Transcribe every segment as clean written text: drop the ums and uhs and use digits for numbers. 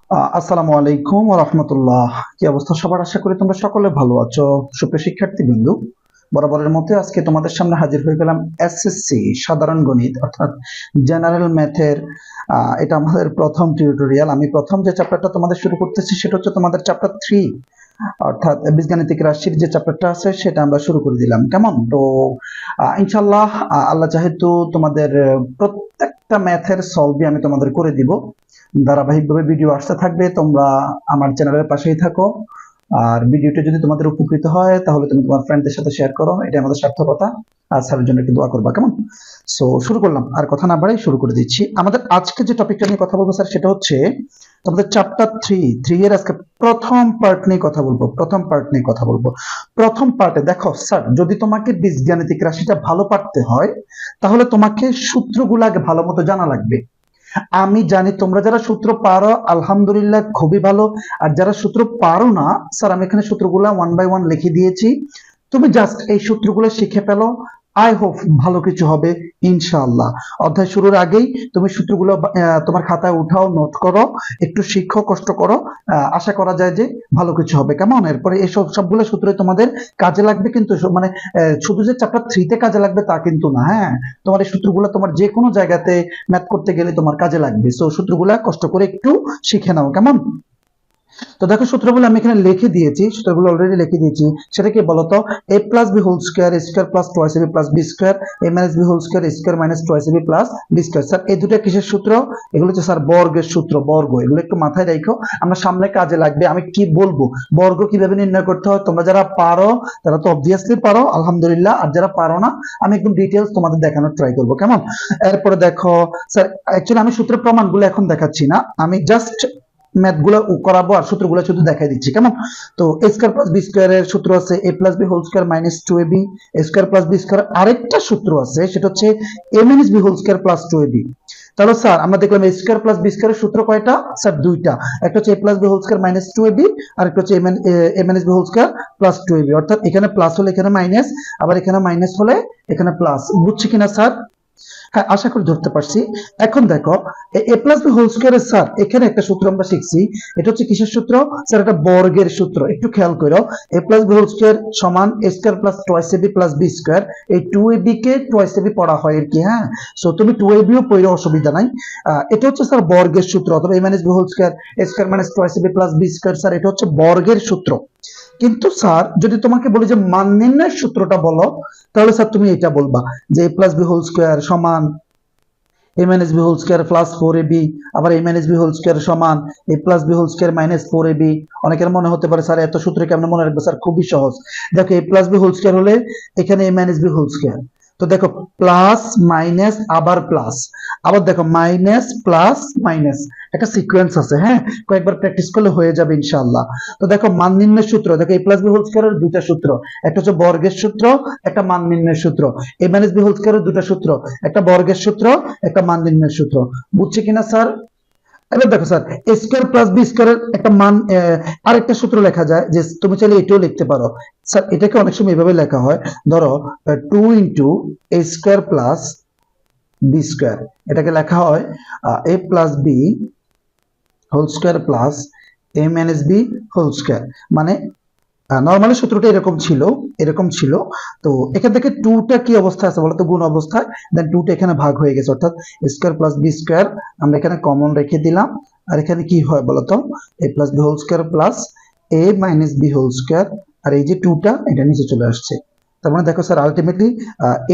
আসসালামু আলাইকুম ওয়া রাহমাতুল্লাহ। কি অবস্থা সবার? আশা করি তোমরা সকলে ভালো আছো। সুপ্রিয় শিক্ষার্থীবৃন্দু, বরাবরের মতো আজকে তোমাদের সামনে হাজির হয়ে গেলাম এসএসসি সাধারণ গণিত অর্থাৎ জেনারেল ম্যাথের। এটা আমাদের প্রথম টিউটোরিয়াল। আমি প্রথম যে চ্যাপ্টারটা তোমাদের শুরু করতেছি সেটা হচ্ছে তোমাদের চ্যাপ্টার 3, অর্থাৎ বীজগাণিতিক রাশির যে চ্যাপ্টারটা আছে সেটা আমরা শুরু করে দিলাম। কেমন? তো ইনশাআল্লাহ আল্লাহ যেহেতু তোমাদের প্রত্যেকটা ম্যাথের সলভই আমি তোমাদের করে দিব। ধারাবাহিকভাবে ভিডিও আসতে থাকবে, তোমরা আমার চ্যানেলের পাশেই থাকো। আর ভিডিওটা যদি তোমাদের উপকৃত হয় তাহলে তুমি তোমার ফ্রেন্ডদের সাথে শেয়ার করো, এটা আমাদের সার্থকতা। আর স্যারের জন্য একটু দোয়া করবা, কেমন? সো শুরু করলাম, আর কথা না বাড়াই শুরু করে দিচ্ছি। আমাদের আজকে যে টপিকটা নিয়ে কথা বলবো স্যার সেটা হচ্ছে তোমাদের চ্যাপ্টার 3 এর আজকে প্রথম পার্ট নিয়ে কথা বলবো। প্রথম পার্টে দেখো স্যার, যদি তোমাকে বীজগাণিতিক রাশিটা ভালো পারতে হয় তাহলে তোমাকে সূত্রগুলো আগে ভালো মতো জানা লাগবে। আমি জানি তোমরা যারা সূত্র পারো আলহামদুলিল্লাহ খুবই ভালো, আর যারা সূত্র পারো না স্যার আমি এখানে সূত্রগুলা 1 বাই 1 লিখে দিয়েছি, তুমি জাস্ট এই সূত্রগুলো শিখে ফেলো। আই হোপ ভালো কিছু হবে ইনশাআল্লাহ। অধ্যায় শুরুর আগেই তুমি সূত্রগুলো তোমার খাতায় উঠাও, নোট করো, একটু শিখো, কষ্ট করো। আশা করা যায় যে ভালো কিছু হবে, কেমন? এরপরে এই সবগুলো সূত্র তোমাদের কাজে লাগবে, কিন্তু মানে শুধু যে চ্যাপ্টার 3 তে কাজে লাগবে তা কিন্তু না। হ্যাঁ, তোমার এই সূত্রগুলো তোমার যে কোনো জায়গাতে ম্যাথ করতে গেলে তোমার কাজে লাগবে। সো সূত্রগুলা কষ্ট করে একটু শিখে নাও, কেমন? তো দেখো সূত্রগুলো আমি এখানে লিখে দিয়েছি, সূত্রগুলো অলরেডি লিখে দিয়েছি। সেটা কি বলতো? a plus B whole square square plus twice B plus B square, a minus B whole square square minus twice B plus B square. Sir এই দুটো কিসের সূত্র? এগুলো হচ্ছে স্যার বর্গের সূত্র, বর্গ। এগুলো একটু মাথায় রাখো, আমরা সামনে কাজে লাগবে। আমি কি বলবো, বর্গ কিভাবে নির্ণয় করতে হয় তোমরা যারা পারো তারা তো অবভিয়াসলি পারো আলহামদুলিল্লাহ, আর যারা পারো না আমি একদম ডিটেলস তোমাদের দেখানোর ট্রাই করবো, কেমন? এরপরে দেখো স্যার, অ্যাকচুয়ালি আমি সূত্রের প্রমাণগুলো এখন দেখাচ্ছি না, আমি জাস্ট ম্যাথ গুলো করাবো আর সূত্রগুলো শুধু দেখাই দিচ্ছি, কেমন? তো A square plus B square এর সূত্র আছে A plus B whole square minus 2ab। A square plus B square আরেকটা সূত্র আছে, সেটা হচ্ছে A minus B whole square plus 2ab। তাহলে স্যার আমরা দেখলাম A square plus B square এর সূত্র কয়টা? স্যার দুইটা। একটা হচ্ছে A plus B whole square minus 2ab, আর একটা হচ্ছে A minus B whole square plus 2ab। অর্থাৎ এখানে প্লাস হলে এখানে মাইনাস, আবার এখানে মাইনাস হলে এখানে প্লাস। বুঝছি কিনা স্যার? হ্যাঁ, আশা করি ধরতে পারছি। এখন দেখো A plus B whole স্কয়ারের sir এখানে একটা সূত্র আমরা শিখছি। এটা হচ্ছে কিসের সূত্র? স্যার এটা বর্গের সূত্র। একটু খেয়াল করো, A plus B whole square সমান A square plus twice AB plus B square. এই 2ab কে টোয়াইস এবি পড়া হয় আর কি। হ্যাঁ, সো তুমি 2ab ও পড়ে অসুবিধা নাই। এটা হচ্ছে স্যার বর্গের সূত্র, অথবা A minus B whole square A square minus twice AB plus B square. Sir এটা হচ্ছে বর্গের সূত্র। কিন্তু স্যার যদি তোমাকে বলি যে মান নির্ণয়ের সূত্রটা বলো, তাহলে স্যার তুমি এটা বলবা যে A plus B whole square সমান a minus b whole square plus 4ab, আবার a minus b whole square সমান a plus b whole square minus 4ab। অনেকের মনে হতে পারে স্যার এত সূত্র কেমনে মনে রাখবে? স্যার খুবই সহজ। দেখো a plus b whole square হলে এখানে a minus b whole square, তো দেখো প্লাস মাইনাস আবার প্লাস, আবার দেখো মাইনাস প্লাস মাইনাস, একটা সিকোয়েন্স আছে। হ্যাঁ, কয়েকবার প্র্যাকটিস করলে হয়ে যাবে ইনশাআল্লাহ। তো দেখো মান নির্ণয়ের সূত্র, দেখো a plus b whole square এর দুইটা সূত্র, একটা হচ্ছে বর্গের সূত্র, একটা মান নির্ণয়ের সূত্র। a minus b whole square এর দুটো সূত্র, একটা বর্গের সূত্র, একটা মান নির্ণয়ের সূত্র। বুঝছে কিনা স্যার? এবার দেখো স্যার, এ স্কয়ার প্লাস বি স্কয়ারের একটা মান, আরেকটা সূত্র লেখা যায়, যে তুমি চাইলে এটাও লিখতে পারো। স্যার এটাকে অনেক সময় এভাবে লেখা হয়, ধরো 2 into A square plus B square, এটাকে লেখা হয় A plus B whole square plus A minus B whole square. মানে নরমালি সূত্রটা এরকম ছিল। তো এখান থেকে 2টা কি অবস্থায় আছে বলতো? গুণ অবস্থায়। দেন 2টা এখানে ভাগ হয়ে গেছে, অর্থাৎ স্কয়ার প্লাস বি স্কয়ার আমরা এখানে কমন রেখে দিলাম। আর এখানে কি হয় বলতো? A plus B whole square plus A minus B whole square, আর এই যে 2টা এটা নিচে চলে আসছে। তার মানে দেখো স্যার আলটিমেটলি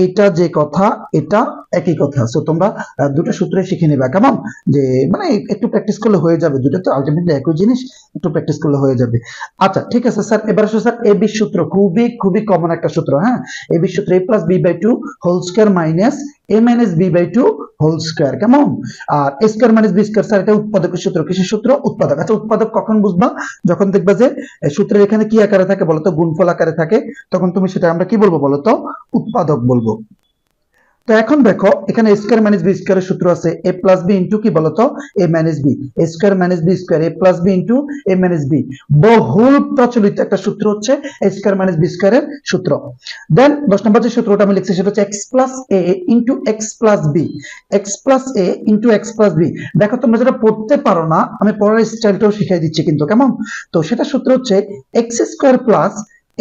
এইটা যে কথা এটা একই কথা। সো তোমরা দুটো সূত্রে শিখে নেবা, কেমন? যে মানে একটু প্র্যাকটিস করলে হয়ে যাবে, দুটো তো আলটিমেটলি একই জিনিস, একটু প্র্যাকটিস করলে হয়ে যাবে। আচ্ছা ঠিক আছে স্যার, এবার আসো স্যার এবি সূত্র, খুবই খুবই কমন একটা সূত্র। হ্যাঁ, এবি সূত্র A plus B by two whole square minus A minus B by two whole square, কেমন? আর A square minus B square sir এটা উৎপাদকের সূত্র। কিসের সূত্র? উৎপাদক। আচ্ছা উৎপাদক কখন বুঝবা? যখন দেখবা যে সূত্রের এখানে কি আকারে থাকে বলতো? গুণফল আকারে থাকে, তখন তুমি সেটা আমরা কি বলবো বলতো? উৎপাদক বলবো। তো এখন দেখো এখানে a স্কয়ার মাইনাস b স্কয়ারের সূত্র আছে a প্লাস b ইনটু কি বলতো a minus b, a square minus b square a plus b into a minus b। বহুল প্রচলিত একটা সূত্র হচ্ছে a স্কয়ার মাইনাস b স্কয়ারের সূত্র। দেন 10 নম্বর যে সূত্রটা আমি লিখছি সেটা হচ্ছে x plus a into x plus b, x plus a into x plus b। দেখো তোমরা যেটা পড়তে পারো না আমি পড়ার স্টাইলটাও শিখিয়ে দিচ্ছি কিন্তু কেমন। তো সেটা সূত্র হচ্ছে x square plus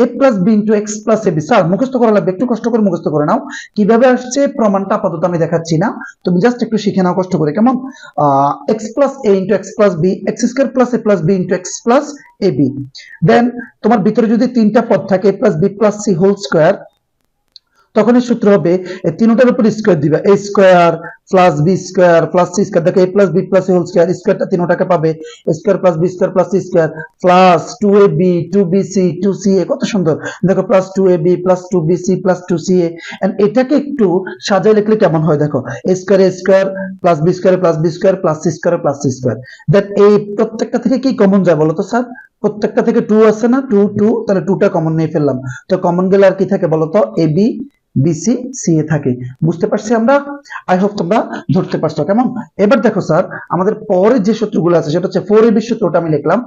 a plus b into x plus A B. Sir মুখস্থ করা লাগবে, একটু কষ্ট করে মুখস্থ করে নাও। কিভাবে আসছে প্রমাণটা আপাতত আমি দেখাচ্ছি না, তুমি জাস্ট একটু শিখে নাও কষ্ট করে কেমন। X plus A into x plus B, X square plus A plus B into x plus A B. Then তোমার ভিতরে যদি তিনটা পদ থাকে A plus B plus C whole square, তখন এই সূত্র হবে তিনটার উপর স্কয়ার দিবা, a square plus b square plus c square. দেখো a plus b plus c whole square, স্কয়ারটা তিনটাকে পাবে a square plus b square plus c square plus 2ab 2bc 2ca। কত সুন্দর দেখো, plus 2ab plus 2bc plus 2ca। And এটাকে একটু সাজায় লিখলে কেমন হয় দেখো, a square plus b square plus b square plus c square plus c square. That এই প্রত্যেকটা থেকে কি কমন যায় বলো তো স্যার? প্রত্যেকটা থেকে 2 আছে না, 2 2, তাহলে 2টা কমন নিয়ে ফেললাম। তো কমন গেলে আর কি থাকে বলো তো, ab বিসি সিএ থাকে। বুঝতে পারছি আমরা? আই হোপ তোমরা ধরতে পারছো কেমন। এবার দেখো স্যার আমাদের পরে যে সূত্রগুলো আছে সেটা হচ্ছে 4ab সূত্রটা আমি লিখলাম।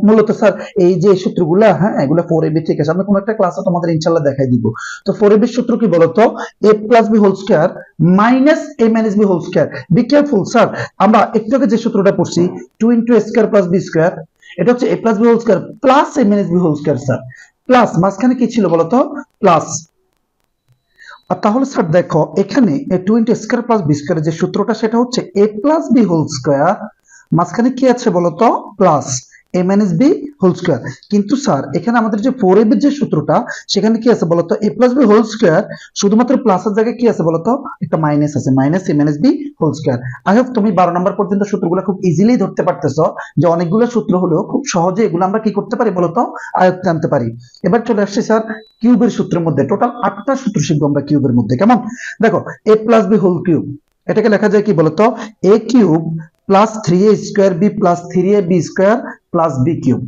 মূলত স্যার এই যে সূত্রগুলো, হ্যাঁ এগুলো 4ab থেকে আছে, আমি কোনো একটা ক্লাসে তোমাদের ইনশাআল্লাহ দেখাই দিব। তো 4ab সূত্র কি বলতো, a plus b whole square minus a minus b whole square. Be careful sir, আমরা একটু আগে যে সূত্রটা পড়ছি 2 into a square plus b square, এটা হচ্ছে a plus b whole square plus a minus b whole square sir. Plus মাঝখানে কি ছিল বলতো, প্লাস। আর তাহলে স্যার দেখো এখানে two into square plus B square যে সূত্রটা সেটা হচ্ছে A plus B whole square, মাঝখানে কি আছে বলতো, plus A minus B whole square. কিন্তু স্যার এখানে আমাদের যে 4ab যে সূত্রটা সেখানে কি আছে বলতো, A plus B whole square শুধুমাত্র প্লাসের জায়গায় কি আছে বলতো, একটা মাইনাস আছে, minus A minus B whole square. I hope তুমি 12 নম্বর পর্যন্ত সূত্রগুলো খুব ইজিলি ধরতে পারতেছো, যে অনেকগুলো সূত্র হলেও খুব সহজে এগুলো আমরা কি করতে পারি বলতো, আয়ত্তে আনতে পারি। এবার চলে আসছে স্যার কিউবের সূত্রের মধ্যে, টোটাল 8টা সূত্র শিখবো আমরা কিউবের মধ্যে কেমন। দেখো A plus B whole cube, এটাকে লেখা যায় কি বলতো, A cube plus 3a square B plus 3ab square plus B cube.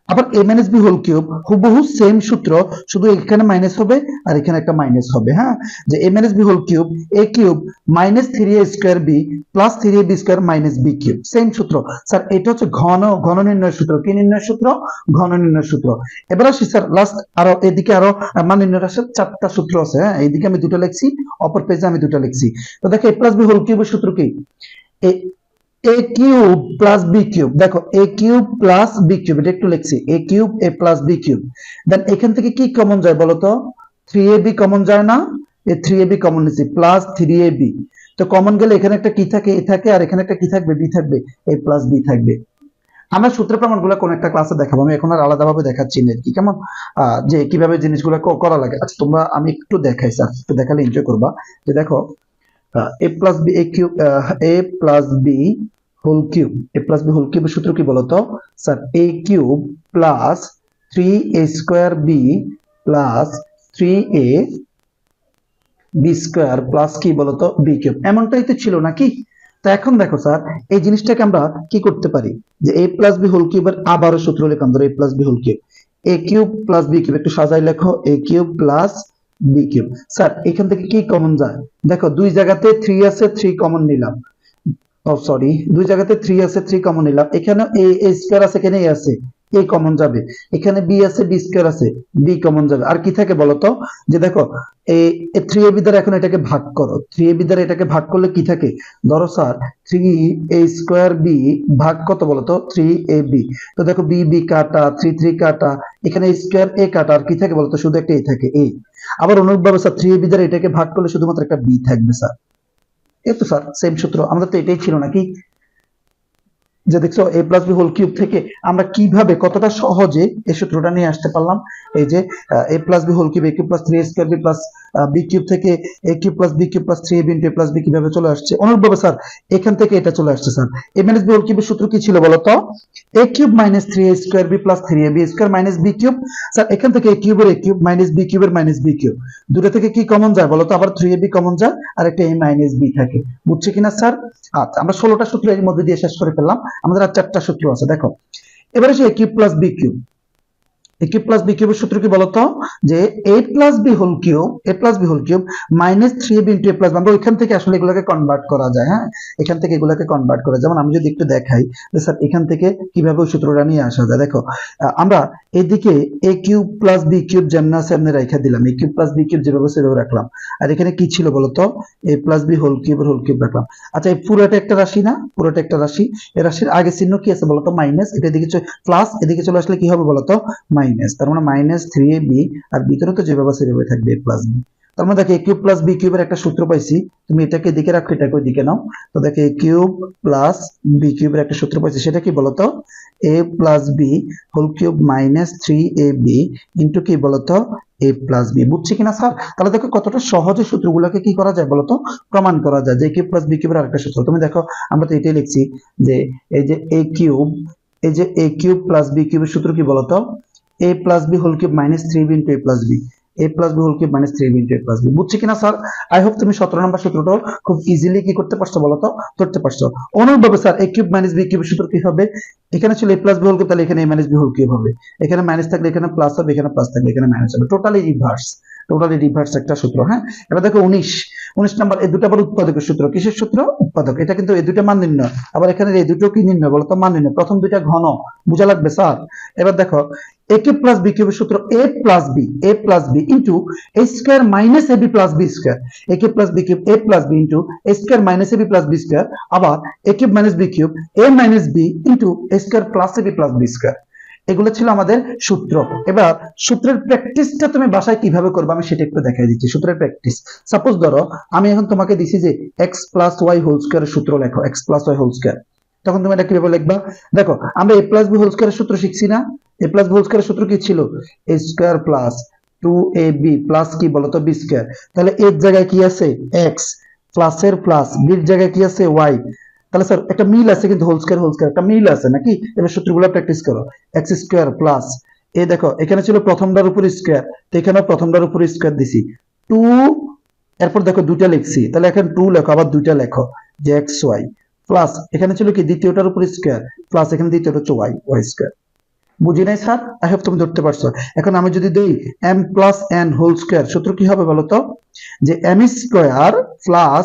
আবার a minus B whole cube হুবহু সেম সূত্র, শুধু এখানে মাইনাস হবে আর এখানে একটা মাইনাস হবে, হ্যাঁ, যে a minus B whole cube a cube minus 3a square B plus 3ab square minus B cube, same সূত্র। স্যার এটা হচ্ছে ঘন নির্ণয়ের সূত্র। কি নির্ণয়ের সূত্র? ঘন নির্ণয়ের সূত্র। এবার আসি স্যার লাস্ট, আরো এদিকে আরো মান নির্ণয়ের 4টা সূত্র আছে, হ্যাঁ এইদিকে আমি 2টা লিখছি, অপর পেজে আমি 2টা লিখছি। তো দেখো a প্লাস বি হোল কিউবের সূত্র কি, এ কিউব প্লাস বি কিউব। দেখো এ কিউব প্লাস বি কিউব, এটা একটু লিখছি, এ কিউব এ প্লাস বি কিউব। দেন এখান থেকে কি কমন যায় বলতো, 3ab কমন যায় না, এই 3ab কমন নিছি, প্লাস 3ab। তো কমন গেলে এখানে একটা কি থাকে, এ থাকে, আর এখানে একটা কি থাকবে, বি থাকবে, এ প্লাস বি থাকবে। আমরা সূত্র প্রমাণগুলো কোন একটা ক্লাসে দেখাবো, আমি এখন আর আলাদাভাবে দেখাচ্ছি না কি কেমন, যে কিভাবে জিনিসগুলো করা লাগে। আচ্ছা তোমরা, আমি একটু দেখাই স্যার, একটু দেখালে এনজয় করবা। যে দেখো a plus B A cube, a plus B whole cube, a plus B whole কিউবের সূত্র কি বলতো sir, a cube plus 3a square B plus 3a B square plus কি বলতো বি কিউব। এমনটাই তো ছিল নাকি? তো এখন দেখো স্যার এই জিনিসটাকে আমরা কি করতে পারি, যে a প্লাস বি হোল কিউবের আবারও সূত্র লিখলাম, ধরো a plus B whole cube, a cube plus B cube, একটু সাজাই লেখো, a cube plus B cube. Sir এখান থেকে কি কমন যায়, দেখো দুই জায়গাতে 3 আছে, 3 কমন নিলাম, ও সরি দুই জায়গাতে 3 আছে, 3 কমন নিলাম। এখানে a স্কয়ার আছে, এখানে a আছে, a কমন যাবে, এখানে b আছে, b স্কয়ার আছে, b কমন যাবে। আর কি থাকে বলতো, যে দেখো এই 3ab দ্বারা এখন এটাকে ভাগ করো, 3ab দ্বারা এটাকে ভাগ করলে কি থাকে, ধরো স্যার 3a স্কয়ার b ভাগ কত বলতো 3ab। তো দেখো b b কাটা, 3 3 কাটা, এখানে স্কয়ার a কাটা, আর কি থাকে বলতো, শুধু একটা a থাকে, a। আবার অনুরূপভাবে স্যার 3ab দ্বারা এটাকে ভাগ করলে শুধুমাত্র একটা b থাকবে স্যার। এই তো স্যার সেম সূত্র, আমাদের তো এটাই ছিল নাকি, যে দেখছো a plus B whole cube থেকে আমরা কিভাবে কতটা সহজে এই সূত্রটা নিয়ে আসতে পারলাম। এই যে a plus B whole cube a cube plus 3a square B plus B cube থেকে a cube plus B cube plus 3ab into a plus B কিভাবে চলে আসছে, অনুরূপভাবে স্যার এখান থেকে এটা চলে আসছে। Sir a minus B whole কিউবের সূত্র কি ছিল বলতো, a cube minus 3a square B plus 3ab square minus B cube. Sir এখান থেকে a কিউবের a কিউব মাইনাস বি কিউবের মাইনাস বি কিউব, দুটো থেকে কি কমন যায় বলতো, আবার 3ab কমন যায়, আর একটা a মাইনাস b থাকে। বুঝছে কিনা স্যার? আচ্ছা আমরা 16টা সূত্র এর মধ্যে দিয়ে শেষ করে ফেললাম, আমাদের আর 4টা সূত্র আছে। দেখো এবারে সে a cube plus B cube, A cube plus B কিউবের সূত্র কি বলতো, যে A plus B whole cube minus three B into A plus B. আমরা ওইখান থেকে আসলে এগুলোকে কনভার্ট করা যায়। হ্যাঁ, এখান থেকে এগুলোকে কনভার্ট করা, যেমন আমি যদি একটু দেখাই যে স্যার এখান থেকে কিভাবে ওই সূত্রটা নিয়ে আসা যায়। দেখো আমরা এদিকে এ কিউব প্লাস বি কিউব যেমন আছে এমনি রেখে দিলাম, এ কিউব প্লাস বি কিউব যেভাবে সেভাবে রাখলাম, আর এখানে কি ছিল বলতো, A plus B whole cube রাখলাম। আচ্ছা, এই পুরোটা একটা রাশি না, পুরোটা একটা রাশি, এই রাশির আগে চিহ্ন কি আছে বলতো, মাইনাস। এটা এদিকে প্লাস, এদিকে চলে আসলে কি হবে বলতো, মাইনাস। তার মানে মাইনাস থ্রি এ বি, আর ভিতরে তো যেভাবে সেভাবে থাকবে এ প্লাস বি। তার মানে দেখো এ কিউব প্লাস বি কিউবের একটা সূত্র পাইছি, তুমি এটাকে এদিকে রাখো, এটাকে ওইদিকে নাও। তো দেখো এ কিউব প্লাস বি কিউবের একটা সূত্র পাইছি, সেটা কি বলতো, A plus B whole cube minus three A B into কি বলতো, এ প্লাস বি। বুঝছি কিনা স্যার? তাহলে দেখো কতটা সহজে সূত্রগুলোকে কি করা যায় বলতো, প্রমাণ করা যায়। যে কিউব প্লাস বি কিউবের আরেকটা সূত্র তুমি দেখো, আমরা তো এটাই লিখছি যে এই যে এ কিউব, এই যে এ কিউব প্লাস বি কিউবের সূত্র কি বলতো, A plus B whole cube minus three B into A plus B, A plus B whole cube minus three B into A plus B. বুঝছি কিনা স্যার? আই হোপ তুমি 17 নম্বর সূত্রটা খুব ইজিলি কি করতে পারছো বলতো, ধরতে পারছো। অনুরূপভাবে স্যার এ কিউব মাইনাস বি কিউবের সূত্র কি হবে, এখানে ছিল এ প্লাস বি হোল কিউব, তাহলে এখানে এ মাইনাস বি হোল কিউব হবে। এখানে মাইনাস থাকলে এখানে প্লাস হবে, এখানে প্লাস থাকলে এখানে মাইনাস হবে। টোটালি রিভার্স একটা সূত্র। হ্যাঁ, এবার দেখো 19 নাম্বার, এই দুটো আবার উৎপাদকের সূত্র। কিসের সূত্র? উৎপাদক। এটা কিন্তু এই দুটো মান নির্ণয়, আবার এখানে এই দুটো কি নির্ণয় বলতো, মান নির্ণয়। প্রথম দুইটা ঘন, বোঝা লাগবে স্যার। এবার দেখো এ কিউব প্লাস বি কিউবের সূত্র A plus B into A square minus A B plus B square. A cube plus B cube A plus B into A square minus A B plus B square. আবার এ cube minus B cube A minus B into A square plus A B plus B square. এগুলো ছিল আমাদের সূত্র। এবার সূত্রের প্র্যাকটিসটা তুমি বাসায় কিভাবে করবে আমি সেটা একটু দেখাই দিচ্ছি। সূত্রের প্র্যাকটিস, সাপোজ ধরো আমি এখন তোমাকে দিছি যে এক্স প্লাস ওয়াই হোল স্কোয়ারের সূত্র লেখো, X plus Y whole square. তখন তুমি এটা কিভাবে লিখবা, দেখো আমরা এ প্লাস বি হোল স্কোয়ারের সূত্র শিখছি না। এ প্লাস বি হোল স্কোয়ারের সূত্র কি ছিল, এ square plus two A B plus কি বলতো বি স্কোয়ার। তাহলে এর জায়গায় কি আছে এক্স, প্লাসের প্লাস, বির জায়গায় কি আছে ওয়াই। তাহলে স্যার একটা মিল আছে কিন্তু, হোল স্কয়ার একটা মিল আছে নাকি? এবার সূত্রগুলো প্র্যাকটিস করো। এক্স স্কয়ার প্লাস, এই দেখো এখানে ছিল প্রথমটার উপর স্কয়ার, তো এখানেও প্রথমটার উপর স্কয়ার দিছি, টু, এরপর দেখো দুইটা লিখছি, তাহলে এখন টু লেখো, আবার দুইটা লেখো, যে এক্স ওয়াই প্লাস, এখানে ছিল কি দ্বিতীয়টার উপর স্কয়ার প্লাস, এখানে দ্বিতীয়টা হচ্ছে ওয়াই, ওয়াই স্কয়ার। বুঝি নাই স্যার? আই হোপ তুমি ধরতে পারছো। এখন আমি যদি দেই M plus N whole square, সূত্র কি হবে বলতো, যে এম স্কয়ার প্লাস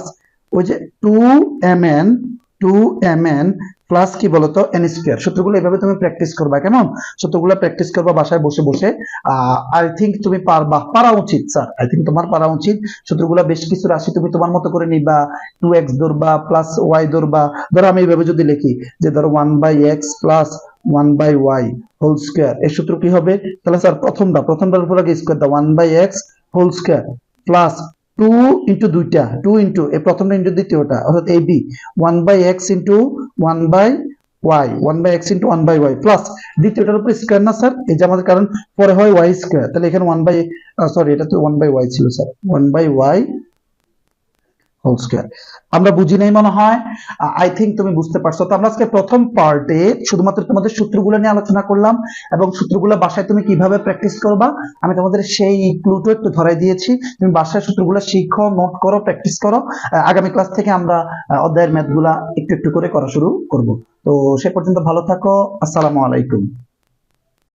ওই যে two M N, two M N plus কি বলতো এন স্কয়ার। সূত্রগুলো এভাবে তুমি প্র্যাকটিস করবা, কেমন? সূত্রগুলো প্র্যাকটিস করবা বাসায় বসে বসে। আই থিঙ্ক তুমি পারবা, পারা উচিত স্যার, আই থিঙ্ক তোমার পারা উচিত। সূত্রগুলো বেশ কিছু রাশি তুমি তোমার মতো করে নিবা, টু এক্স ধরবা প্লাস ওয়াই ধরবা। ধরো আমি এইভাবে যদি লিখি যে ধরো one by X plus one by Y whole square, এর সূত্র কি হবে, তাহলে স্যার প্রথমটার উপর আগে স্কয়ার দাও, one by x whole square plus two into দুইটা, টু ইন্টু এই প্রথমটা ইন্টু দ্বিতীয়টা, অর্থাৎ a b one by x into one by y, one by x into one by y plus দ্বিতীয়টার উপর স্কয়ার না স্যার, এই যে আমাদের কারণ পরে হয় ওয়াই স্কয়ার, তাহলে এখানে ওয়ান বাই, সরি এটা তো ওয়ান বাই ওয়াই ছিল sir, one by Y whole square. আমরা বুঝি নাই মনে হয়, আই থিঙ্ক তুমি বুঝতে পারছো। তো আমরা আজকে প্রথম পার্টে শুধুমাত্র তোমাদের সূত্রগুলো নিয়ে আলোচনা করলাম, এবং সূত্রগুলো বাসায় তুমি কিভাবে প্র্যাকটিস করবা আমি তোমাদের সেই ক্লুটো একটু ধরাই দিয়েছি। তুমি বাসায় সূত্রগুলো শিখো, নোট করো, প্র্যাকটিস করো। আগামী ক্লাস থেকে আমরা অধ্যায়ের ম্যাথগুলা একটু একটু করে করা শুরু করব। তো সে পর্যন্ত ভালো থাকো, আসসালামু আলাইকুম।